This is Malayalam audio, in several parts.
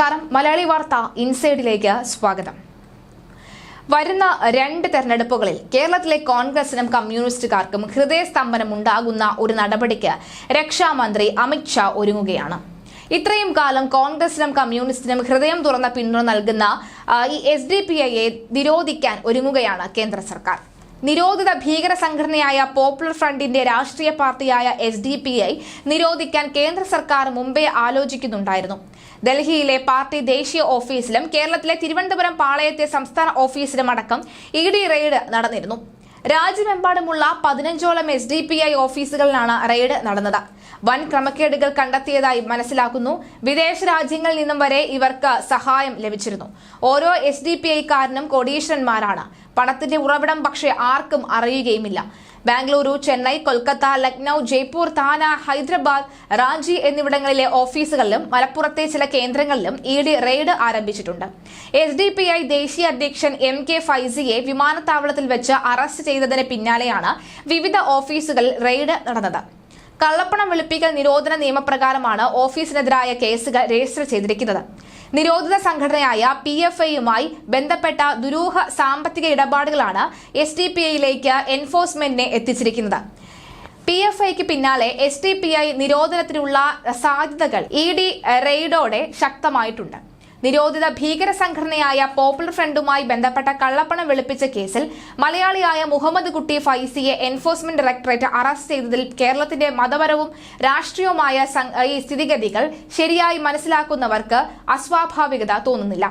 നമസ്കാരം. മലയാളി വാർത്ത ഇൻസൈഡിലേക്ക് സ്വാഗതം. വരുന്ന 2 തെരഞ്ഞെടുപ്പുകളിൽ കേരളത്തിലെ കോൺഗ്രസിനും കമ്മ്യൂണിസ്റ്റുകാർക്കും ഹൃദയസ്തംഭനം ഉണ്ടാകുന്ന ഒരു നടപടിക്ക് രക്ഷാമന്ത്രി അമിത് ഷാ ഒരുങ്ങുകയാണ്. ഇത്രയും കാലം കോൺഗ്രസിനും കമ്മ്യൂണിസ്റ്റിനും ഹൃദയം തുറന്ന പിന്തുണ നൽകുന്ന ഈ SDPIയെ നിരോധിക്കാൻ ഒരുങ്ങുകയാണ് കേന്ദ്ര സർക്കാർ. നിരോധിത ഭീകര സംഘടനയായ പോപ്പുലർ ഫ്രണ്ടിന്റെ രാഷ്ട്രീയ പാർട്ടിയായ SDPI നിരോധിക്കാൻ കേന്ദ്ര സർക്കാർ മുമ്പേ ആലോചിക്കുന്നുണ്ടായിരുന്നു. ഡൽഹിയിലെ പാർട്ടി ദേശീയ ഓഫീസിലും കേരളത്തിലെ തിരുവനന്തപുരം പാളയത്തെ സംസ്ഥാന ഓഫീസിലും അടക്കം ED റെയ്ഡ് നടന്നിരുന്നു. രാജ്യമെമ്പാടുമുള്ള 15ഓളം SDPI ഓഫീസുകളിലാണ് റെയ്ഡ് നടന്നത്. വൻ ക്രമക്കേടുകൾ കണ്ടെത്തിയതായി മനസ്സിലാക്കുന്നു. വിദേശ രാജ്യങ്ങളിൽ നിന്നും വരെ ഇവർക്ക് സഹായം ലഭിച്ചിരുന്നു. ഓരോ SDPIക്കാരനും കോടീശ്വരന്മാരാണ്. പണത്തിന്റെ ഉറവിടം പക്ഷേ ആർക്കും അറിയുകയുമില്ല. ബാംഗ്ലൂരു, ചെന്നൈ, കൊൽക്കത്ത, ലക്നൌ, ജയ്പൂർ, താന, ഹൈദരാബാദ്, റാഞ്ചി എന്നിവിടങ്ങളിലെ ഓഫീസുകളിലും മലപ്പുറത്തെ ചില കേന്ദ്രങ്ങളിലും ED റെയ്ഡ് ആരംഭിച്ചിട്ടുണ്ട്. SDPI ദേശീയ അധ്യക്ഷൻ MK ഫൈസിയെ വിമാനത്താവളത്തിൽ വെച്ച് അറസ്റ്റ് ചെയ്തതിന് പിന്നാലെയാണ് വിവിധ ഓഫീസുകളിൽ റെയ്ഡ് നടന്നത്. കള്ളപ്പണം വെളുപ്പിക്കൽ നിരോധന നിയമപ്രകാരമാണ് ഓഫീസിനെതിരായ കേസുകൾ രജിസ്റ്റർ ചെയ്തിരിക്കുന്നത്. നിരോധിത സംഘടനയായ PFIയുമായി ബന്ധപ്പെട്ട ദുരൂഹ സാമ്പത്തിക ഇടപാടുകളാണ് SDPIയിലേക്ക് എൻഫോഴ്സ്മെന്റിനെ എത്തിച്ചിരിക്കുന്നത്. PFIക്ക് പിന്നാലെ SDPI നിരോധനത്തിനുള്ള സാധ്യതകൾ ED റെയ്ഡോടെ ശക്തമായിട്ടുണ്ട്. നിരോധിത ഭീകര സംഘടനയായ പോപ്പുലർ ഫ്രണ്ടുമായി ബന്ധപ്പെട്ട കള്ളപ്പണം വെളുപ്പിച്ച കേസിൽ മലയാളിയായ മുഹമ്മദ് കുട്ടി ഫൈസിയെ എൻഫോഴ്സ്മെന്റ് ഡയറക്ടറേറ്റ് അറസ്റ്റ് ചെയ്തതിൽ കേരളത്തിന്റെ മതപരവും രാഷ്ട്രീയവുമായ ഈ സ്ഥിതിഗതികൾ ശരിയായി മനസ്സിലാക്കുന്നവർക്ക് അസ്വാഭാവികത തോന്നുന്നില്ല.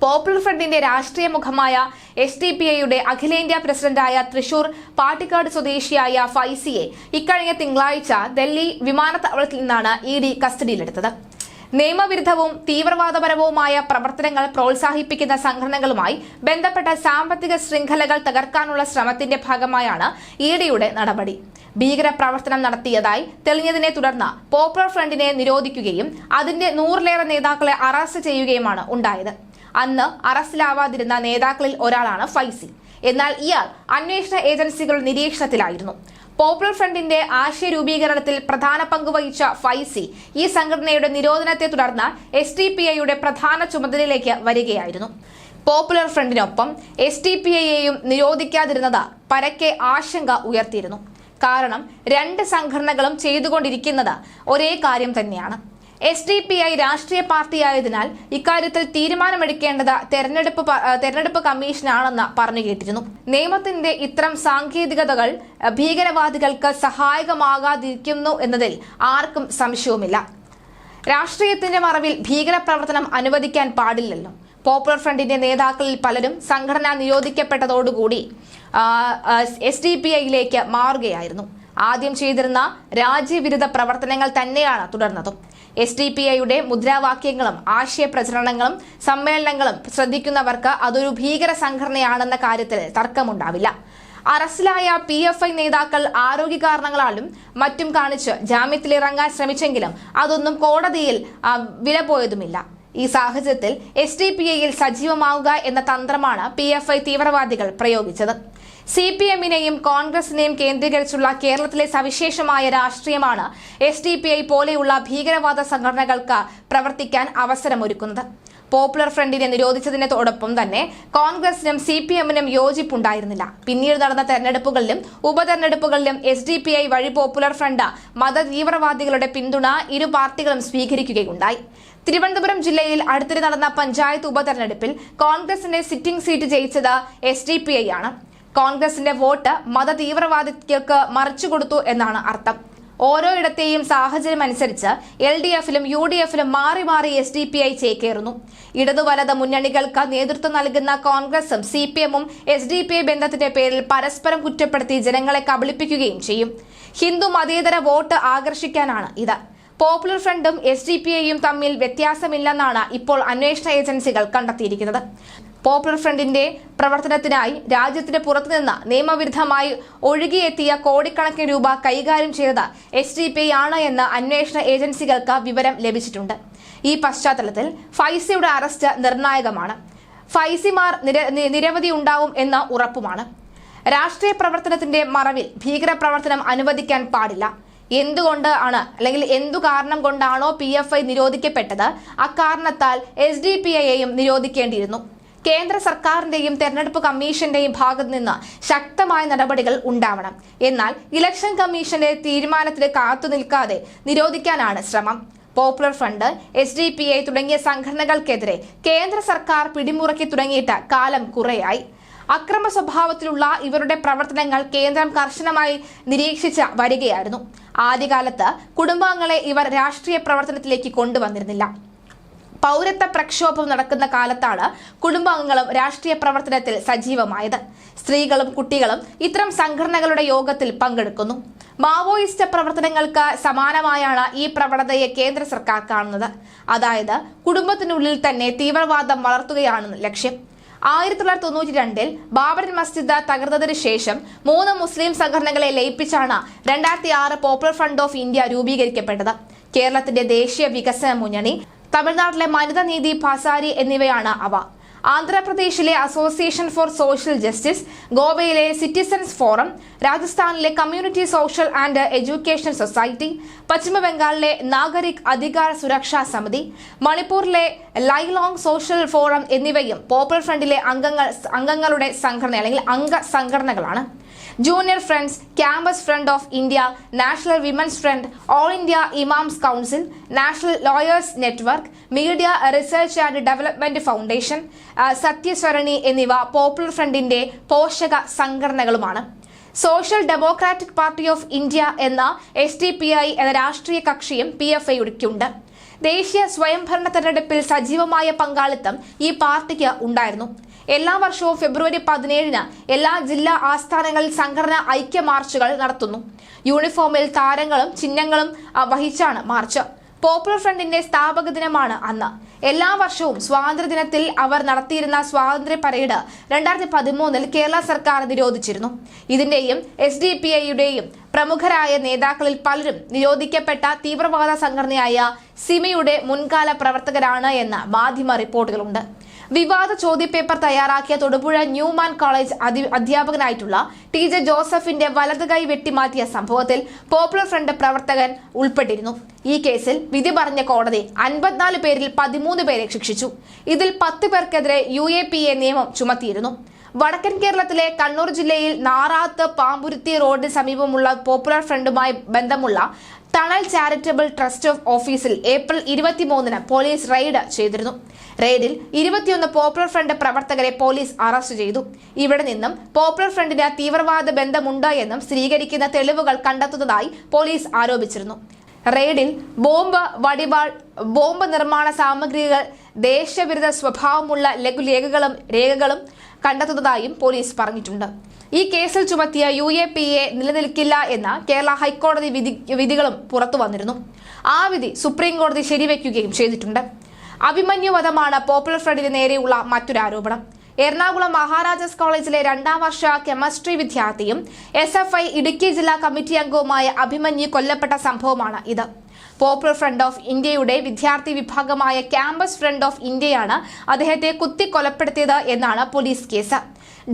പോപ്പുലർ ഫ്രണ്ടിന്റെ രാഷ്ട്രീയ മുഖമായ SDPIയുടെ അഖിലേന്ത്യാ പ്രസിഡന്റായ തൃശൂർ പാട്ടിക്കാട് സ്വദേശിയായ ഫൈസിയെ ഇക്കഴിഞ്ഞ തിങ്കളാഴ്ച ഡൽഹി വിമാനത്താവളത്തിൽ നിന്നാണ് ED കസ്റ്റഡിയിലെടുത്തത്. നിയമവിരുദ്ധവും തീവ്രവാദപരവുമായ പ്രവർത്തനങ്ങൾ പ്രോത്സാഹിപ്പിക്കുന്ന സംഘടനകളുമായി ബന്ധപ്പെട്ട സാമ്പത്തിക ശൃംഖലകൾ തകർക്കാനുള്ള ശ്രമത്തിന്റെ ഭാഗമായാണ് EDയുടെ നടപടി. ഭീകര പ്രവർത്തനം നടത്തിയതായി തെളിഞ്ഞതിനെ തുടർന്ന് പോപ്പുലർ ഫ്രണ്ടിനെ നിരോധിക്കുകയും അതിന്റെ 100ലേറെ നേതാക്കളെ അറസ്റ്റ് ചെയ്യുകയുമാണ് ഉണ്ടായത്. അന്ന് അറസ്റ്റിലാവാതിരുന്ന നേതാക്കളിൽ ഒരാളാണ് ഫൈസി. എന്നാൽ ഇയാൾ അന്വേഷണ ഏജൻസികളുടെ നിരീക്ഷണത്തിലായിരുന്നു. പോപ്പുലർ ഫ്രണ്ടിന്റെ ആശയ രൂപീകരണത്തിൽ പ്രധാന പങ്കുവഹിച്ച ഫൈസി ഈ സംഘടനയുടെ നിരോധനത്തെ തുടർന്ന് SDPIയുടെ പ്രധാന ചുമതലയിലേക്ക് വരികയായിരുന്നു. പോപ്പുലർ ഫ്രണ്ടിനൊപ്പം SDPIയെയും നിരോധിക്കാതിരുന്നത് പരക്കെ ആശങ്ക ഉയർത്തിയിരുന്നു. കാരണം 2 സംഘടനകളും ചെയ്തുകൊണ്ടിരിക്കുന്നത് ഒരേ കാര്യം തന്നെയാണ്. SDPI രാഷ്ട്രീയ പാർട്ടിയായതിനാൽ ഇക്കാര്യത്തിൽ തീരുമാനമെടുക്കേണ്ടത് തെരഞ്ഞെടുപ്പ് കമ്മീഷനാണെന്ന് പറഞ്ഞു കേട്ടിരുന്നു. നിയമത്തിന്റെ ഇത്തരം സാങ്കേതികതകൾ ഭീകരവാദികൾക്ക് സഹായകമാകാതിരിക്കുന്നു എന്നതിൽ ആർക്കും സംശയവുമില്ല. രാഷ്ട്രീയത്തിന്റെ മറവിൽ ഭീകരപ്രവർത്തനം അനുവദിക്കാൻ പാടില്ലല്ലോ. പോപ്പുലർ ഫ്രണ്ടിന്റെ നേതാക്കളിൽ പലരും സംഘടന നിരോധിക്കപ്പെട്ടതോടുകൂടി SDPIയിലേക്ക് മാറുകയായിരുന്നു. ആദ്യം ചെയ്തിരുന്ന രാജ്യവിരുദ്ധ പ്രവർത്തനങ്ങൾ തന്നെയാണ് തുടർന്നതും. SDPIയുടെ മുദ്രാവാക്യങ്ങളും ആശയപ്രചരണങ്ങളും സമ്മേളനങ്ങളും ശ്രദ്ധിക്കുന്നവർക്ക് അതൊരു ഭീകര സംഘടനയാണെന്ന കാര്യത്തിൽ തർക്കമുണ്ടാവില്ല. അറസ്റ്റിലായ PFI നേതാക്കൾ ആരോഗ്യ കാരണങ്ങളാലും മറ്റും കാണിച്ച് ജാമ്യത്തിലിറങ്ങാൻ ശ്രമിച്ചെങ്കിലും അതൊന്നും കോടതിയിൽ വിലപോയതുമില്ല. ഈ സാഹചര്യത്തിൽ SDPIയിൽ സജീവമാവുക എന്ന തന്ത്രമാണ് PFI തീവ്രവാദികൾ പ്രയോഗിച്ചത്. CPMനെയും കോൺഗ്രസിനെയും കേന്ദ്രീകരിച്ചുള്ള കേരളത്തിലെ സവിശേഷമായ രാഷ്ട്രീയമാണ് SDPI പോലെയുള്ള ഭീകരവാദ സംഘടനകൾക്ക് പ്രവർത്തിക്കാൻ അവസരമൊരുക്കുന്നത്. പോപ്പുലർ ഫ്രണ്ടിനെ നിരോധിച്ചതിനോടൊപ്പം തന്നെ കോൺഗ്രസിനും CPMനും യോജിപ്പുണ്ടായിരുന്നില്ല. പിന്നീട് നടന്ന തെരഞ്ഞെടുപ്പുകളിലും ഉപതെരഞ്ഞെടുപ്പുകളിലും SDPI വഴി പോപ്പുലർ ഫ്രണ്ട് മത തീവ്രവാദികളുടെ പിന്തുണ ഇരു പാർട്ടികളും സ്വീകരിക്കുകയുണ്ടായി. തിരുവനന്തപുരം ജില്ലയിൽ അടുത്തിടെ നടന്ന പഞ്ചായത്ത് ഉപതെരഞ്ഞെടുപ്പിൽ കോൺഗ്രസിന്റെ സിറ്റിംഗ് സീറ്റ് ജയിച്ചത് SDPI ആണ്. കോൺഗ്രസിന്റെ വോട്ട് മത തീവ്രവാദികൾക്ക് മറിച്ചുകൊടുത്തു എന്നാണ് അർത്ഥം. ഓരോയിടത്തെയും സാഹചര്യം അനുസരിച്ച് LDFലും UDFലും മാറി മാറി SDPI ചേക്കേറുന്നു. ഇടതു വലത് മുന്നണികൾക്ക് നേതൃത്വം നൽകുന്ന കോൺഗ്രസും CPMും SDPI ബന്ധത്തിന്റെ പേരിൽ പരസ്പരം കുറ്റപ്പെടുത്തി ജനങ്ങളെ കബളിപ്പിക്കുകയും ചെയ്യും. ഹിന്ദു മതേതര വോട്ട് ആകർഷിക്കാനാണ് ഇത്. പോപ്പുലർ ഫ്രണ്ടും SDPIയും തമ്മിൽ വ്യത്യാസമില്ലെന്നാണ് ഇപ്പോൾ അന്വേഷണ ഏജൻസികൾ കണ്ടെത്തിയിരിക്കുന്നത്. പോപ്പുലർ ഫ്രണ്ടിന്റെ പ്രവർത്തനത്തിനായി രാജ്യത്തിന് പുറത്തുനിന്ന് നിയമവിരുദ്ധമായി ഒഴുകിയെത്തിയ കോടിക്കണക്കിന് രൂപ കൈകാര്യം ചെയ്തത് SDPI ആണ് എന്ന് അന്വേഷണ ഏജൻസികൾക്ക് വിവരം ലഭിച്ചിട്ടുണ്ട്. ഈ പശ്ചാത്തലത്തിൽ ഫൈസിയുടെ അറസ്റ്റ് നിർണായകമാണ്. ഫൈസിമാർ നിരവധി ഉണ്ടാവും എന്ന ഉറപ്പുമാണ്. രാഷ്ട്രീയ പ്രവർത്തനത്തിന്റെ മറവിൽ ഭീകരപ്രവർത്തനം അനുവദിക്കാൻ പാടില്ല. എന്തുകൊണ്ട് ആണ് അല്ലെങ്കിൽ എന്തു കാരണം കൊണ്ടാണോ PFI നിരോധിക്കപ്പെട്ടത്, അക്കാരണത്താൽ SDPIയെയും നിരോധിക്കേണ്ടിയിരുന്നു. കേന്ദ്ര സർക്കാരിന്റെയും തെരഞ്ഞെടുപ്പ് കമ്മീഷന്റെയും ഭാഗത്തു നിന്ന് ശക്തമായ നടപടികൾ ഉണ്ടാവണം. എന്നാൽ ഇലക്ഷൻ കമ്മീഷന്റെ തീരുമാനത്തിന് കാത്തുനിൽക്കാതെ നിരോധിക്കാനാണ് ശ്രമം. പോപ്പുലർ ഫ്രണ്ട്, SDPI തുടങ്ങിയ സംഘടനകൾക്കെതിരെ കേന്ദ്ര സർക്കാർ പിടിമുറക്കി തുടങ്ങിയിട്ട് കാലം കുറേയായി. അക്രമ സ്വഭാവത്തിലുള്ള ഇവരുടെ പ്രവർത്തനങ്ങൾ കേന്ദ്രം കർശനമായി നിരീക്ഷിച്ച് വരികയായിരുന്നു. ആദ്യകാലത്ത് കുടുംബാംഗങ്ങളെ ഇവർ രാഷ്ട്രീയ പ്രവർത്തനത്തിലേക്ക് കൊണ്ടുവന്നിരുന്നില്ല. പൗരത്വ പ്രക്ഷോഭം നടക്കുന്ന കാലത്താണ് കുടുംബാംഗങ്ങളും രാഷ്ട്രീയ പ്രവർത്തനത്തിൽ സജീവമായത്. സ്ത്രീകളും കുട്ടികളും ഇത്തരം സംഘടനകളുടെ യോഗത്തിൽ പങ്കെടുക്കുന്നു. മാവോയിസ്റ്റ് പ്രവർത്തനങ്ങൾക്ക് സമാനമായാണ് ഈ പ്രവണതയെ കേന്ദ്ര സർക്കാർ കാണുന്നത്. അതായത് കുടുംബത്തിനുള്ളിൽ തന്നെ തീവ്രവാദം വളർത്തുകയാണ് ലക്ഷ്യം. 1992 ബാബറി മസ്ജിദ് തകർന്നതിന് ശേഷം 3 മുസ്ലിം സംഘടനകളെ ലയിപ്പിച്ചാണ് 2006 പോപ്പുലർ ഫ്രണ്ട് ഓഫ് ഇന്ത്യ രൂപീകരിക്കപ്പെട്ടത്. കേരളത്തിന്റെ ദേശീയ വികസന മുന്നണി, തമിഴ്നാട്ടിലെ വനിതാ നീതി പാസാരി എന്നിവയാണ് അവ. ആന്ധ്രാപ്രദേശിലെ അസോസിയേഷൻ ഫോർ സോഷ്യൽ ജസ്റ്റിസ്, ഗോവയിലെ സിറ്റിസൺസ് ഫോറം, രാജസ്ഥാനിലെ community social and education society, പശ്ചിമ ബംഗാളിലെ നാഗരിക് അധികാര സുരക്ഷാ സമിതി, മണിപ്പൂരിലെ ലൈലോങ് സോഷ്യൽ ഫോറം എന്നിവയും പോപ്പുലർ ഫ്രണ്ടിലെ അംഗങ്ങളുടെ സംഘടന അല്ലെങ്കിൽ അംഗ സംഘടനകളാണ്. Junior friends, campus front of India, national women's front, all India imams council, national lawyers network, media research and development foundation, Sathyasarani എന്നിവ പോപ്പുലർ ഫ്രണ്ടിന്റെ പോഷക സംഘടനകളുമാണ്. Social democratic party of India എന്ന SDPI എന്ന രാഷ്ട്രീയ കക്ഷിയും PFIക്കുണ്ട്. ദേശീയ സ്വയംഭരണ തെരഞ്ഞെടുപ്പിൽ സജീവമായ പങ്കാളിത്തം ഈ പാർട്ടിക്ക് ഉണ്ടായിരുന്നു. എല്ലാ വർഷവും ഫെബ്രുവരി 17 എല്ലാ ജില്ലാ ആസ്ഥാനങ്ങളിൽ സംഘടന ഐക്യ മാർച്ചുകൾ നടത്തുന്നു. യൂണിഫോമിൽ താരങ്ങളും ചിഹ്നങ്ങളും വഹിച്ചാണ് മാർച്ച്. പോപ്പുലർ ഫ്രണ്ടിന്റെ സ്ഥാപക ദിനമാണ് അന്ന്. എല്ലാ വർഷവും സ്വാതന്ത്ര്യദിനത്തിൽ അവർ നടത്തിയിരുന്ന സ്വാതന്ത്ര്യ പരേഡ് 2013 കേരള സർക്കാർ നിരോധിച്ചിരുന്നു. ഇതിന്റെയും SDPIയുടെയും പ്രമുഖരായ നേതാക്കളിൽ പലരും നിരോധിക്കപ്പെട്ട തീവ്രവാദ സംഘടനയായ സിമിയുടെ മുൻകാല പ്രവർത്തകരാണ് എന്ന് മാധ്യമ റിപ്പോർട്ടുകളുണ്ട്. വിവാദ ചോദ്യപേപ്പർ തയ്യാറാക്കിയ തൊടുപുഴ ന്യൂമാൻ കോളേജ് അധ്യാപകനായിട്ടുള്ള TJ ജോസഫിന്റെ വലത് കൈ വെട്ടിമാറ്റിയ സംഭവത്തിൽ പോപ്പുലർ ഫ്രണ്ട് പ്രവർത്തകൻ ഉൾപ്പെട്ടിരുന്നു. ഈ കേസിൽ വിധി പറഞ്ഞ കോടതി 54 പേരിൽ 13 പേരെ ശിക്ഷിച്ചു. ഇതിൽ 10 പേർക്കെതിരെ UAPA നിയമം ചുമത്തിയിരുന്നു. വടക്കൻ കേരളത്തിലെ കണ്ണൂർ ജില്ലയിൽ നാറാത്ത് പാമ്പുരുത്തി റോഡിന് സമീപമുള്ള പോപ്പുലർ ഫ്രണ്ടുമായി ബന്ധമുള്ള ടണൽ ചാരിറ്റബിൾ ട്രസ്റ്റ് ഓഫീസിൽ ഏപ്രിൽ 23 പോലീസ് റെയ്ഡ് ചെയ്തിരുന്നു. റെയ്ഡിൽ 21 പോപ്പുലർ ഫ്രണ്ട് പ്രവർത്തകരെ പോലീസ് അറസ്റ്റ് ചെയ്തു. ഇവിടെ നിന്നും പോപ്പുലർ ഫ്രണ്ടിന് തീവ്രവാദ ബന്ധമുണ്ട് എന്നും സ്ഥിരീകരിക്കുന്ന തെളിവുകൾ കണ്ടെത്തുന്നതായി പോലീസ് ആരോപിച്ചിരുന്നു. റെയ്ഡിൽ ബോംബ്, വടിവാൾ, ബോംബ് നിർമ്മാണ സാമഗ്രികൾ, ദേശവിരുദ്ധ സ്വഭാവമുള്ള രേഖകളും കണ്ടെത്തുന്നതായും പോലീസ് പറഞ്ഞിട്ടുണ്ട്. ഈ കേസിൽ ചുമത്തിയ UAPA നിലനിൽക്കില്ല എന്ന കേരള ഹൈക്കോടതി വിധികളും പുറത്തു വന്നിരുന്നു. ആ വിധി സുപ്രീം കോടതി ശരിവെക്കുകയും ചെയ്തിട്ടുണ്ട്. അഭിമന്യു വധമാണ് പോപ്പുലർ ഫ്രണ്ടിന് നേരെയുള്ള മറ്റൊരു ആരോപണം. എറണാകുളം മഹാരാജാസ് കോളേജിലെ 2ാം വർഷ കെമിസ്ട്രി വിദ്യാർത്ഥിയും SFI ഇടുക്കി ജില്ലാ കമ്മിറ്റി അംഗവുമായ അഭിമന്യു കൊല്ലപ്പെട്ട സംഭവമാണ് ഇത്. പോപ്പുലർ ഫ്രണ്ട് ഓഫ് ഇന്ത്യയുടെ വിദ്യാർത്ഥി വിഭാഗമായ ക്യാമ്പസ് ഫ്രണ്ട് ഓഫ് ഇന്ത്യയാണ് അദ്ദേഹത്തെ കുത്തിക്കൊലപ്പെടുത്തിയത് എന്നാണ് പോലീസ് കേസ്.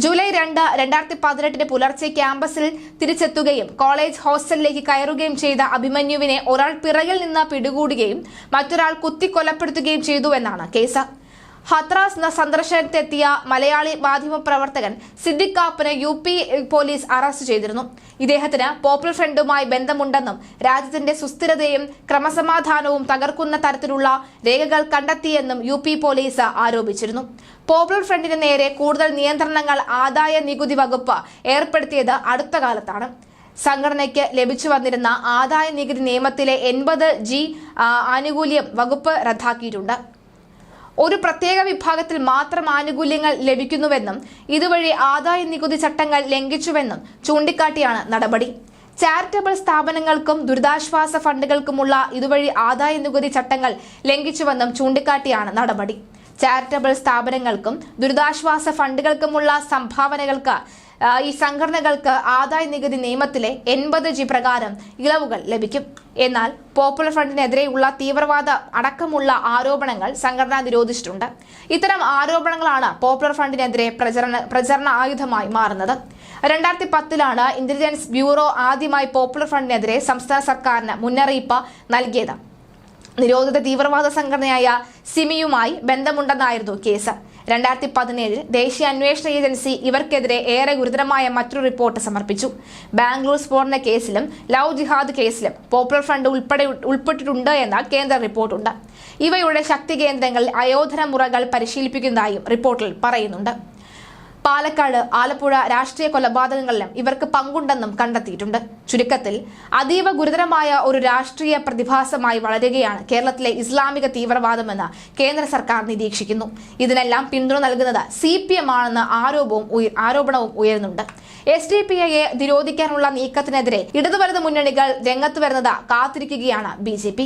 ജൂലൈ 2, 2018 പുലർച്ചെ ക്യാമ്പസിൽ തിരിച്ചെത്തുകയും കോളേജ് ഹോസ്റ്റലിലേക്ക് കയറുകയും ചെയ്ത അഭിമന്യുവിനെ ഒരാൾ പിറകിൽ നിന്ന് പിടികൂടുകയും മറ്റൊരാൾ കുത്തിക്കൊലപ്പെടുത്തുകയും ചെയ്തുവെന്നാണ് കേസ്. ഹത്രാസ് സന്ദർശനത്തെത്തിയ മലയാളി മാധ്യമപ്രവർത്തകൻ സിദ്ദിഖ് കാപ്പനെ UP പോലീസ് അറസ്റ്റ് ചെയ്തിരുന്നു. ഇദ്ദേഹത്തിന് പോപ്പുലർ ഫ്രണ്ടുമായി ബന്ധമുണ്ടെന്നും രാജ്യത്തിന്റെ സുസ്ഥിരതയും ക്രമസമാധാനവും തകർക്കുന്ന തരത്തിലുള്ള രേഖകൾ കണ്ടെത്തിയെന്നും UP പോലീസ് ആരോപിച്ചിരുന്നു. പോപ്പുലർ ഫ്രണ്ടിന് നേരെ കൂടുതൽ നിയന്ത്രണങ്ങൾ ആദായ നികുതി വകുപ്പ് ഏർപ്പെടുത്തിയത് അടുത്ത കാലത്താണ്. സംഘടനയ്ക്ക് ലഭിച്ചു വന്നിരുന്ന ആദായ നികുതി നിയമത്തിലെ 80G ആനുകൂല്യം വകുപ്പ് റദ്ദാക്കിയിട്ടുണ്ട്. ഒരു പ്രത്യേക വിഭാഗത്തിൽ മാത്രം ആനുകൂല്യങ്ങൾ ലഭിക്കുന്നുവെന്നും ഇതുവഴി ആദായ നികുതി ചട്ടങ്ങൾ ലംഘിച്ചുവെന്നും ചൂണ്ടിക്കാട്ടിയാണ് നടപടി. ചാരിറ്റബിൾ സ്ഥാപനങ്ങൾക്കും ദുരിതാശ്വാസ ഫണ്ടുകൾക്കുമുള്ള ഇതുവഴി ആദായ നികുതി ചട്ടങ്ങൾ ലംഘിച്ചുവെന്നും ചൂണ്ടിക്കാട്ടിയാണ് നടപടി. ചാരിറ്റബിൾ സ്ഥാപനങ്ങൾക്കും ദുരിതാശ്വാസ ഫണ്ടുകൾക്കുമുള്ള സംഭാവനകൾക്ക് ഈ സംഘടനകൾക്ക് ആദായ നികുതി നിയമത്തിലെ 80G പ്രകാരം ഇളവുകൾ ലഭിക്കും. എന്നാൽ പോപ്പുലർ ഫ്രണ്ടിനെതിരെയുള്ള തീവ്രവാദ അടക്കമുള്ള ആരോപണങ്ങൾ സംഘടന നിരോധിച്ചിട്ടുണ്ട്. ഇത്തരം ആരോപണങ്ങളാണ് പോപ്പുലർ ഫ്രണ്ടിനെതിരെ പ്രചരണ ആയുധമായി മാറുന്നത്. 2010 ഇന്റലിജൻസ് ബ്യൂറോ ആദ്യമായി പോപ്പുലർ ഫ്രണ്ടിനെതിരെ സംസ്ഥാന സർക്കാരിന് മുന്നറിയിപ്പ് നൽകിയത്. നിരോധിത തീവ്രവാദ സംഘടനയായ സിമിയുമായി ബന്ധമുണ്ടെന്നായിരുന്നു കേസ്. 2017 ദേശീയ അന്വേഷണ ഏജൻസി ഇവർക്കെതിരെ ഏറെ ഗുരുതരമായ മറ്റൊരു റിപ്പോർട്ട് സമർപ്പിച്ചു. ബാംഗ്ലൂർ സ്ഫോടന കേസിലും ലവ് ജിഹാദ് കേസിലും പോപ്പുലർ ഫ്രണ്ട് ഉൾപ്പെട്ടിട്ടുണ്ട് എന്ന കേന്ദ്ര റിപ്പോർട്ടുണ്ട്. ഇവയുടെ ശക്തി കേന്ദ്രങ്ങളിൽ അയോധന മുറകൾ പരിശീലിപ്പിക്കുന്നതായും റിപ്പോർട്ടിൽ പറയുന്നുണ്ട്. പാലക്കാട്, ആലപ്പുഴ രാഷ്ട്രീയ കൊലപാതകങ്ങളിലും ഇവർക്ക് പങ്കുണ്ടെന്നും കണ്ടെത്തിയിട്ടുണ്ട്. ചുരുക്കത്തിൽ അതീവ ഗുരുതരമായ ഒരു രാഷ്ട്രീയ പ്രതിഭാസമായി വളരുകയാണ് കേരളത്തിലെ ഇസ്ലാമിക തീവ്രവാദമെന്ന് കേന്ദ്ര സർക്കാർ നിരീക്ഷിക്കുന്നു. ഇതിനെല്ലാം പിന്തുണ നൽകുന്നത് CPM ആണെന്ന ആരോപണവും ഉയരുന്നുണ്ട്. SDPIയെ നിരോധിക്കാനുള്ള നീക്കത്തിനെതിരെ ഇടതു വലത് മുന്നണികൾ രംഗത്ത് വരുന്നത് കാത്തിരിക്കുകയാണ് BJP.